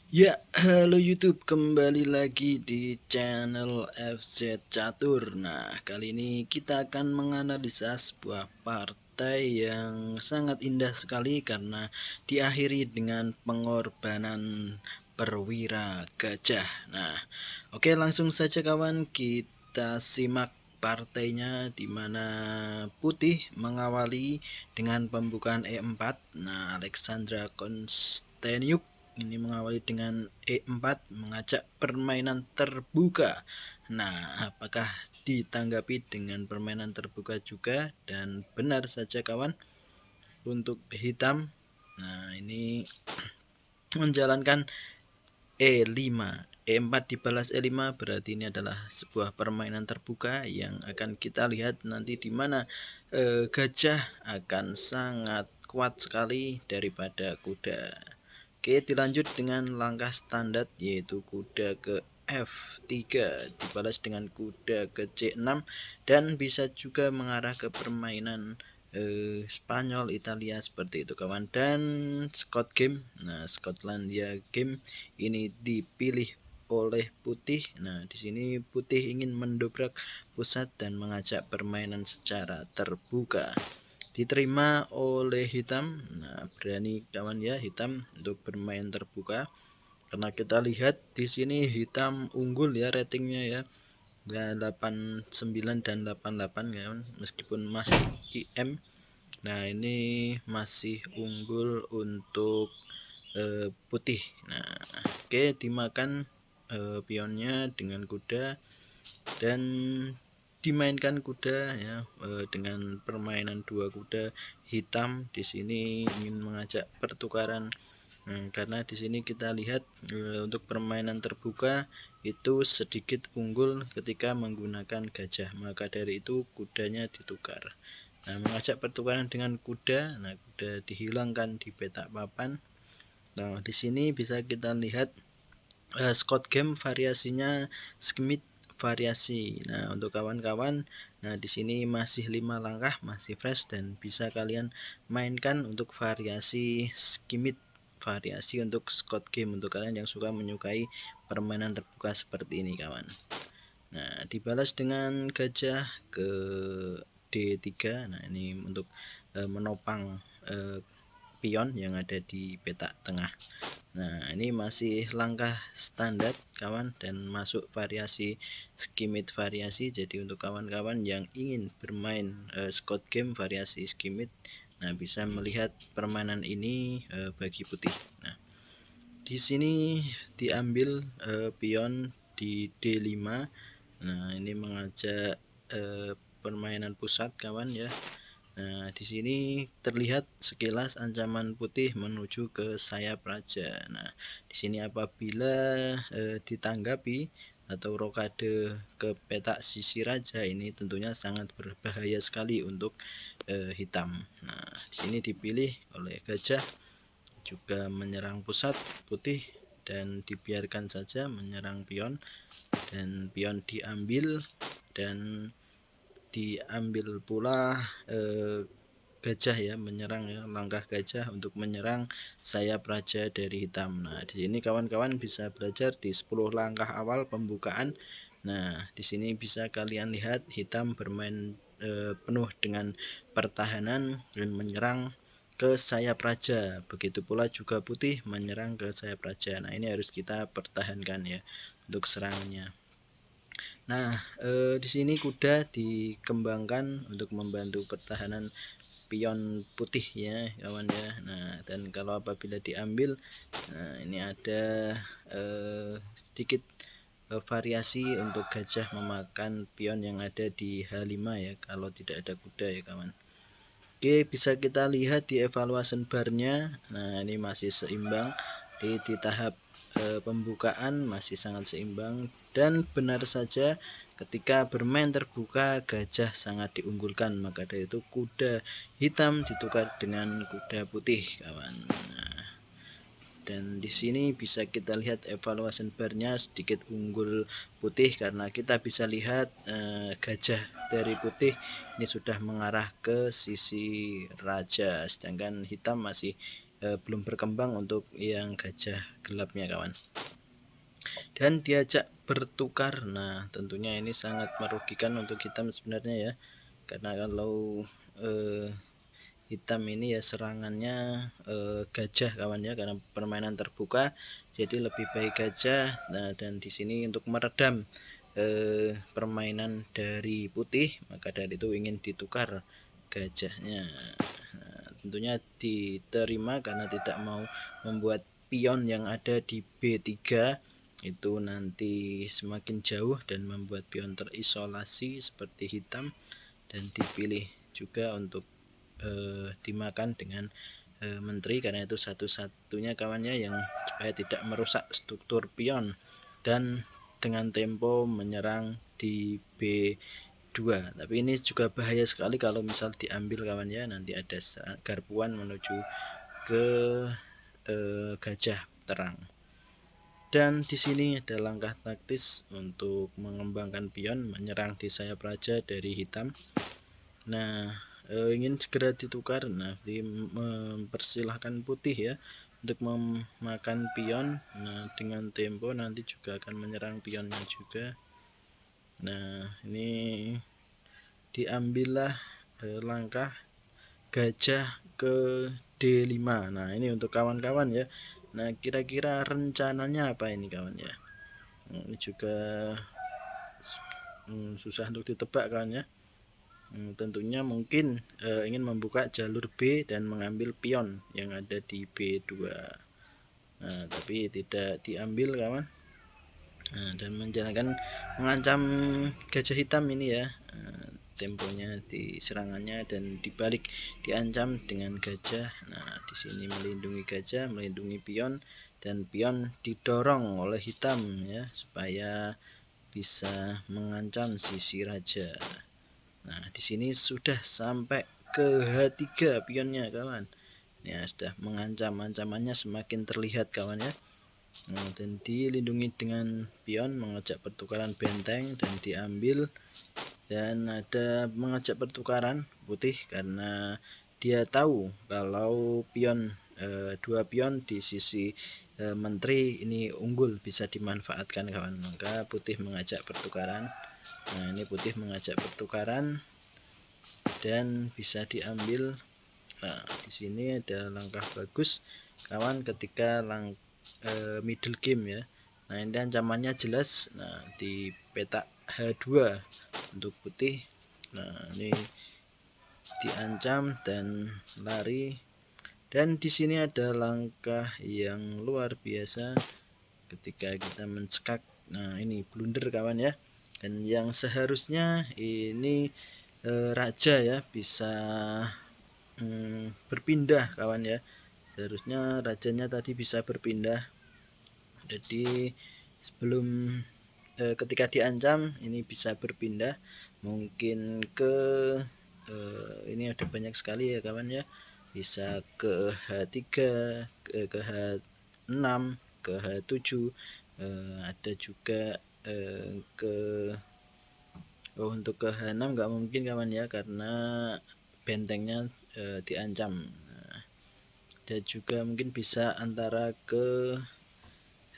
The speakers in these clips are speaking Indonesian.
Ya, halo YouTube, kembali lagi di channel FZ Catur. Nah, kali ini kita akan menganalisa sebuah partai yang sangat indah sekali karena diakhiri dengan pengorbanan perwira gajah. Nah, oke, langsung saja kawan, kita simak partainya di mana putih mengawali dengan pembukaan E4. Nah, Alexandra Konstanyuk ini mengawali dengan E4 mengajak permainan terbuka. Nah, apakah ditanggapi dengan permainan terbuka juga? Dan benar saja kawan, untuk hitam. Nah, ini menjalankan E5. E4 dibalas E5 berarti ini adalah sebuah permainan terbuka yang akan kita lihat nanti di mana gajah akan sangat kuat sekali daripada kuda. Oke, dilanjut dengan langkah standar yaitu kuda ke F3 dibalas dengan kuda ke C6 dan bisa juga mengarah ke permainan Spanyol, Italia seperti itu kawan. Dan Scott game, nah Skotlandia game ini dipilih oleh putih. Nah, di sini putih ingin mendobrak pusat dan mengajak permainan secara terbuka. Diterima oleh hitam. Nah, berani kawan ya hitam untuk bermain terbuka. Karena kita lihat di sini hitam unggul ya ratingnya ya. 89 dan 88 kawan, meskipun masih IM. Nah, ini masih unggul untuk putih. Nah, oke, dimakan pionnya dengan kuda dan dimainkan kuda ya, dengan permainan dua kuda. Hitam di sini ingin mengajak pertukaran. Karena di sini kita lihat untuk permainan terbuka itu sedikit unggul ketika menggunakan gajah, maka dari itu kudanya ditukar. Nah, mengajak pertukaran dengan kuda. Nah, kuda dihilangkan di petak papan. Nah, di sini bisa kita lihat Scott game variasinya skimit variasi. Nah, untuk kawan-kawan, nah di sini masih 5 langkah, masih fresh dan bisa kalian mainkan untuk variasi skimit, variasi untuk Scott game untuk kalian yang suka menyukai permainan terbuka seperti ini kawan. Nah, dibalas dengan gajah ke D3. Nah, ini untuk menopang pion yang ada di petak tengah. Nah, ini masih langkah standar kawan dan masuk variasi skimit variasi. Jadi untuk kawan-kawan yang ingin bermain Scott game variasi skimit, nah bisa melihat permainan ini bagi putih. Nah, di sini diambil pion di D5. Nah, ini mengajak permainan pusat kawan ya. Nah, di sini terlihat sekilas ancaman putih menuju ke sayap raja. Nah, di sini apabila ditanggapi atau rokade ke petak sisi raja, ini tentunya sangat berbahaya sekali untuk hitam. Nah, di sini dipilih oleh gajah juga menyerang pusat putih dan dibiarkan saja menyerang pion, dan pion diambil dan diambil pula gajah ya, menyerang ya, langkah gajah untuk menyerang sayap raja dari hitam. Nah, di sini kawan-kawan bisa belajar di 10 langkah awal pembukaan. Nah, di sini bisa kalian lihat hitam bermain penuh dengan pertahanan dan menyerang ke sayap raja. Begitu pula juga putih menyerang ke sayap raja. Nah, ini harus kita pertahankan ya untuk serangannya. Nah, di sini kuda dikembangkan untuk membantu pertahanan pion putih ya kawan ya. Nah, dan kalau apabila diambil, nah ini ada sedikit variasi untuk gajah memakan pion yang ada di H5 ya kalau tidak ada kuda ya kawan. Oke, bisa kita lihat di evaluation barnya. Nah, ini masih seimbang di tahap pembukaan, masih sangat seimbang. Dan benar saja ketika bermain terbuka gajah sangat diunggulkan, maka dari itu kuda hitam ditukar dengan kuda putih kawan. Nah, dan di sini bisa kita lihat evaluation barnya sedikit unggul putih karena kita bisa lihat gajah dari putih ini sudah mengarah ke sisi raja, sedangkan hitam masih belum berkembang untuk yang gajah gelapnya kawan. Dan diajak bertukar, nah tentunya ini sangat merugikan untuk hitam sebenarnya ya, karena kalau hitam ini ya serangannya gajah kawan ya, karena permainan terbuka jadi lebih baik gajah. Nah dan di sini untuk meredam permainan dari putih, maka dari itu ingin ditukar gajahnya. Nah, tentunya diterima karena tidak mau membuat pion yang ada di B3 itu nanti semakin jauh dan membuat pion terisolasi seperti hitam, dan dipilih juga untuk dimakan dengan menteri, karena itu satu-satunya kawannya yang supaya tidak merusak struktur pion dan dengan tempo menyerang di B2. Tapi ini juga bahaya sekali kalau misal diambil kawan ya, nanti ada garpuan menuju ke gajah terang. Dan di sini ada langkah taktis untuk mengembangkan pion menyerang di sayap raja dari hitam. Nah ingin segera ditukar, nah mempersilahkan putih ya untuk memakan pion. Nah dengan tempo nanti juga akan menyerang pionnya juga. Nah ini diambillah langkah gajah ke D5. Nah ini untuk kawan-kawan ya. Nah kira-kira rencananya apa ini kawan ya. Ini juga susah untuk ditebak kawan ya. Tentunya mungkin ingin membuka jalur B dan mengambil pion yang ada di B2. Nah tapi tidak diambil kawan. Nah, dan mengancam gajah hitam ini ya, temponya di serangannya dan dibalik diancam dengan gajah. Nah di sini melindungi gajah, melindungi pion, dan pion didorong oleh hitam ya supaya bisa mengancam sisi raja. Nah di sini sudah sampai ke H3 pionnya kawan ya, sudah mengancam, ancamannya semakin terlihat kawan ya. Nah, dan dilindungi dengan pion, mengajak pertukaran benteng dan diambil. Dan ada mengajak pertukaran putih karena dia tahu kalau pion dua pion di sisi menteri ini unggul, bisa dimanfaatkan kawan, maka putih mengajak pertukaran. Nah ini putih mengajak pertukaran dan bisa diambil. Nah di sini ada langkah bagus kawan ketika middle game ya. Nah ini ancamannya jelas. Nah di petak H2 untuk putih. Nah ini diancam dan lari. Dan di sini ada langkah yang luar biasa ketika kita mencekak. Nah ini blunder kawan ya. Dan yang seharusnya ini raja ya bisa berpindah kawan ya. Seharusnya rajanya tadi bisa berpindah. Jadi sebelum ketika diancam ini bisa berpindah mungkin ke ini ada banyak sekali ya kawan ya, bisa ke H3, ke H6, ke H7, ada juga ke untuk ke H6 nggak mungkin kawan ya, karena bentengnya diancam. Nah, dan juga mungkin bisa antara ke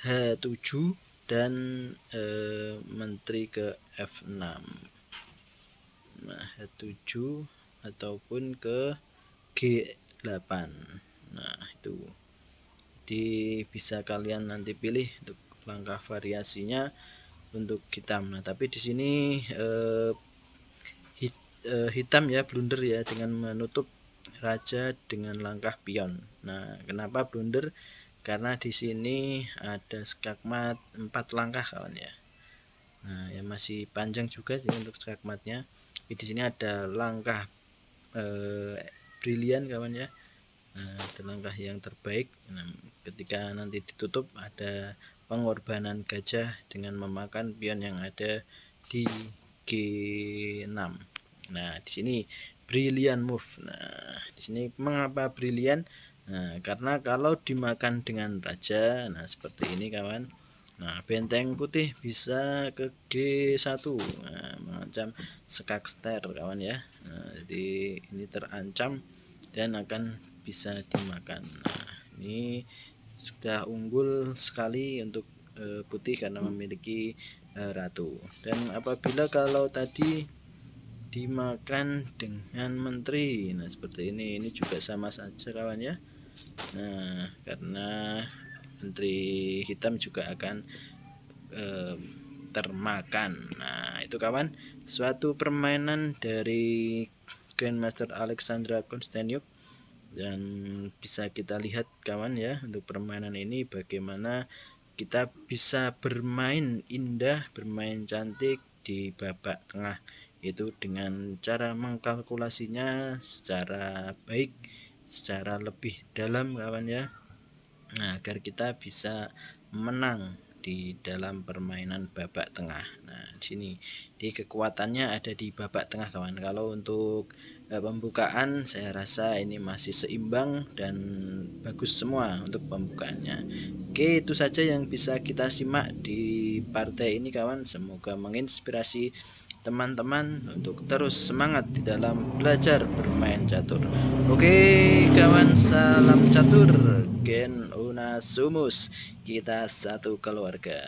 H7 dan menteri ke F6. Nah H7 ataupun ke G8. Nah itu jadi bisa kalian nanti pilih untuk langkah variasinya untuk hitam. Nah tapi di sini hitam ya blunder ya dengan menutup raja dengan langkah pion. Nah kenapa blunder? Karena di sini ada skakmat 4 langkah kawan ya. Nah yang masih panjang juga sih untuk skakmatnya. Di sini ada langkah brilian kawan ya. Nah, ada langkah yang terbaik. Nah, ketika nanti ditutup ada pengorbanan gajah dengan memakan pion yang ada di G6. Nah di sini brilliant move. Nah di sini mengapa brilian? Nah karena kalau dimakan dengan raja, nah seperti ini kawan. Nah benteng putih bisa ke G1, nah, mengancam skakster kawan ya. Nah, jadi ini terancam dan akan bisa dimakan. Nah Ini sudah unggul sekali untuk putih karena memiliki ratu. Dan apabila kalau tadi dimakan dengan menteri, nah seperti ini juga sama saja kawan ya. Nah karena menteri hitam juga akan termakan. Nah itu kawan, suatu permainan dari Grandmaster Alexandra Konstanyuk. Dan bisa kita lihat kawan ya, untuk permainan ini bagaimana kita bisa bermain indah, bermain cantik di babak tengah, itu dengan cara mengkalkulasinya secara baik, secara lebih dalam kawan ya. Nah agar kita bisa menang di dalam permainan babak tengah. Nah di sini di kekuatannya ada di babak tengah kawan. Kalau untuk pembukaan saya rasa ini masih seimbang dan bagus semua untuk pembukaannya. Oke, itu saja yang bisa kita simak di partai ini kawan. Semoga menginspirasi teman-teman untuk terus semangat di dalam belajar bermain catur. Oke kawan, salam catur, Gen Una Sumus, kita satu keluarga.